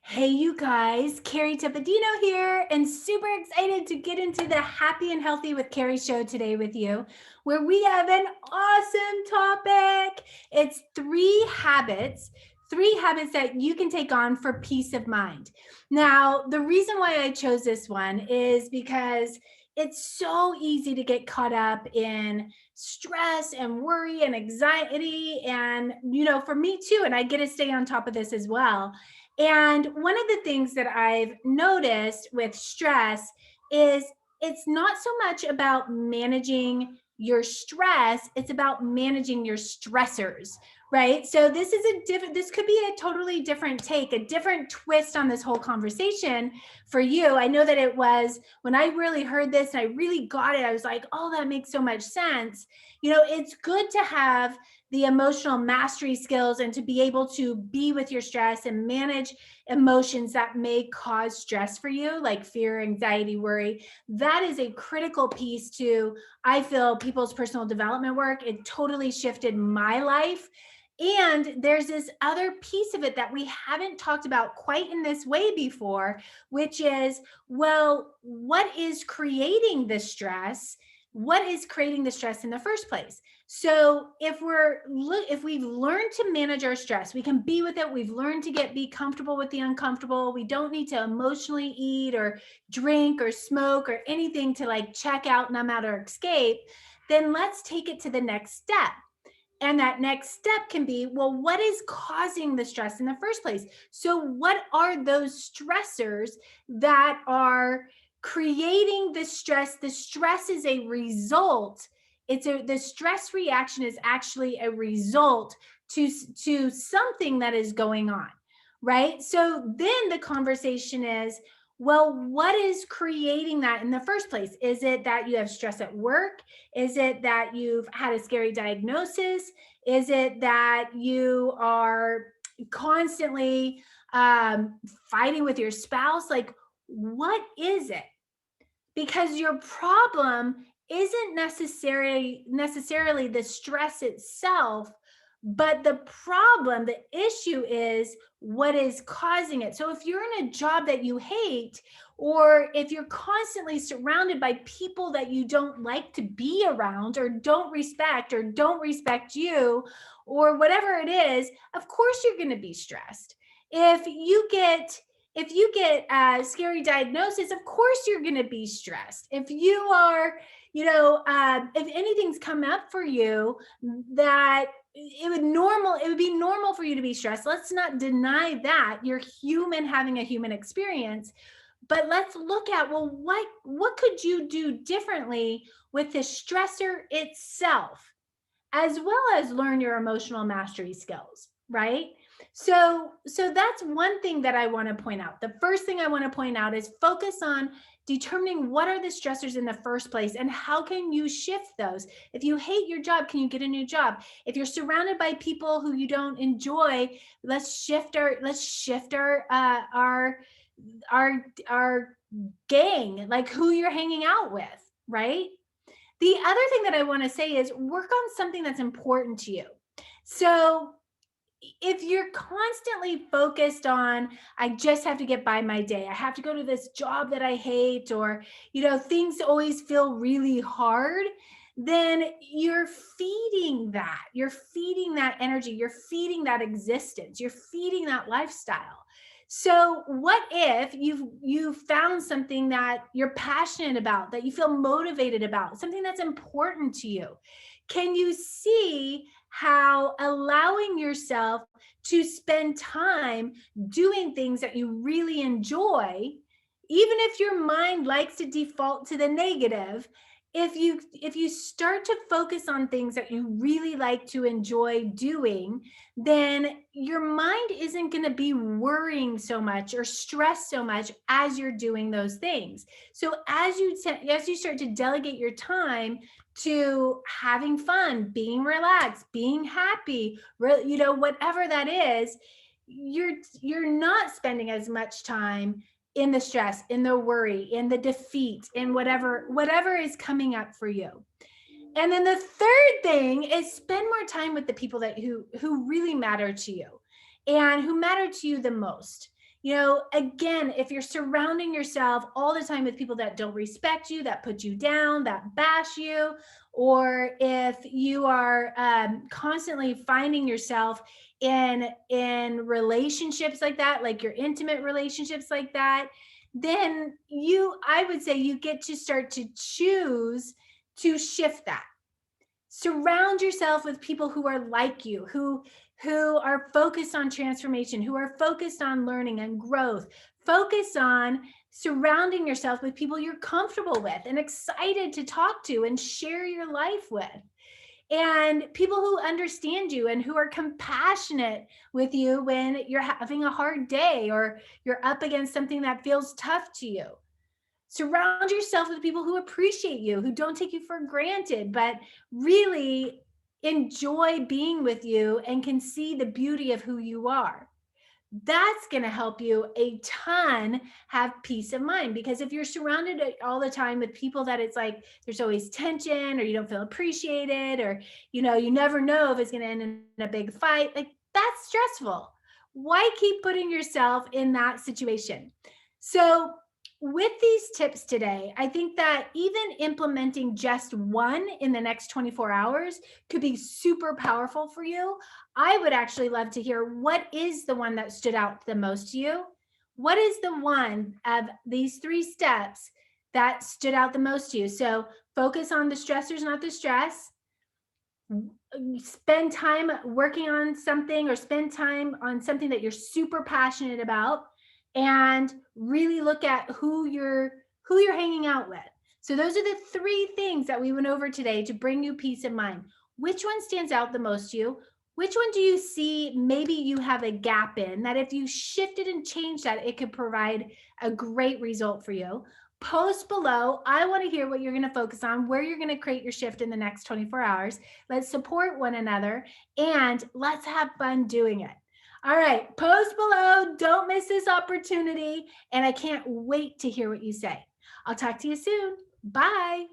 Hey, you guys, Carrie Tapadino here, and super excited to get into the Happy and Healthy with Kerry show today with you, where we have an awesome topic. It's three habits that you can take on for peace of mind. Now, the reason why I chose this one is because it's so easy to get caught up in stress and worry and anxiety. And, for me too, and I get to stay on top of this as well. And one of the things that I've noticed with stress is it's not so much about managing your stress, it's about managing your stressors, right? So this could be a totally different take, a different twist on this whole conversation for you. I know that it was when I really heard this and I really got it, I was like, oh, that makes so much sense. It's good to have the emotional mastery skills and to be able to be with your stress and manage emotions that may cause stress for you, like fear, anxiety, worry. That is a critical piece to, I feel, people's personal development work. It totally shifted my life. And there's this other piece of it that we haven't talked about quite in this way before, which is, well, what is creating the stress? What is creating the stress in the first place? So if we've learned to manage our stress, we can be with it. We've learned to be comfortable with the uncomfortable. We don't need to emotionally eat or drink or smoke or anything to like check out, numb out, or escape. Then let's take it to the next step. And that next step can be, well, what is causing the stress in the first place? So what are those stressors that are creating the stress? The stress is a result. The stress reaction is actually a result to something that is going on, right? So then the conversation is, well, what is creating that in the first place? Is it that you have stress at work? Is it that you've had a scary diagnosis? Is it that you are constantly fighting with your spouse? Like, what is it? Because your problem isn't necessarily the stress itself, but the problem, the issue is what is causing it. So if you're in a job that you hate, or if you're constantly surrounded by people that you don't like to be around or don't respect you, or whatever it is, of course you're going to be stressed. If you get a scary diagnosis, of course you're going to be stressed. If you are, if anything's come up for you that it would be normal for you to be stressed. Let's not deny that. You're human having a human experience. But let's look at, well, what could you do differently with the stressor itself, as well as learn your emotional mastery skills, right? So that's one thing that I want to point out. The first thing I want to point out is focus on determining what are the stressors in the first place and how can you shift those. If you hate your job, can you get a new job? If you're surrounded by people who you don't enjoy, let's shift our gang, like who you're hanging out with, right? The other thing that I want to say is work on something that's important to you. So if you're constantly focused on, I just have to get by my day, I have to go to this job that I hate, or, things always feel really hard, then you're feeding that energy, you're feeding that existence, you're feeding that lifestyle. So what if you've found something that you're passionate about, that you feel motivated about, something that's important to you? Can you see how allowing yourself to spend time doing things that you really enjoy, even if your mind likes to default to the negative, if you start to focus on things that you really like to enjoy doing, then your mind isn't going to be worrying so much or stressed so much as you're doing those things. So as you start to delegate your time to having fun, being relaxed, being happy, whatever that is, you're not spending as much time in the stress, in the worry, in the defeat, in whatever is coming up for you. And then the third thing is spend more time with the people who really matter to you and who matter to you the most. Again, if you're surrounding yourself all the time with people that don't respect you, that put you down, that bash you, or if you are constantly finding yourself in relationships like that, like your intimate relationships like that, then I would say you get to start to choose to shift that. Surround yourself with people who are like you, who are focused on transformation, who are focused on learning and growth. Focus on surrounding yourself with people you're comfortable with and excited to talk to and share your life with, and people who understand you and who are compassionate with you when you're having a hard day or you're up against something that feels tough to you. Surround yourself with people who appreciate you, who don't take you for granted, but really enjoy being with you and can see the beauty of who you are. That's going to help you a ton have peace of mind, because if you're surrounded all the time with people that it's like there's always tension, or you don't feel appreciated, or you never know if it's going to end in a big fight, like that's stressful. Why keep putting yourself in that situation? So with these tips today, I think that even implementing just one in the next 24 hours could be super powerful for you. I would actually love to hear, what is the one that stood out the most to you? What is the one of these 3 steps that stood out the most to you? So focus on the stressors, not the stress. Spend time working on something, or spend time on something that you're super passionate about, and really look at who you're hanging out with. So those are the 3 things that we went over today to bring you peace of mind. Which one stands out the most to you? Which one do you see maybe you have a gap in, that if you shifted and changed that, it could provide a great result for you? Post below. I want to hear what you're going to focus on, where you're going to create your shift in the next 24 hours. Let's support one another, and let's have fun doing it. All right, post below. Don't miss this opportunity. And I can't wait to hear what you say. I'll talk to you soon. Bye.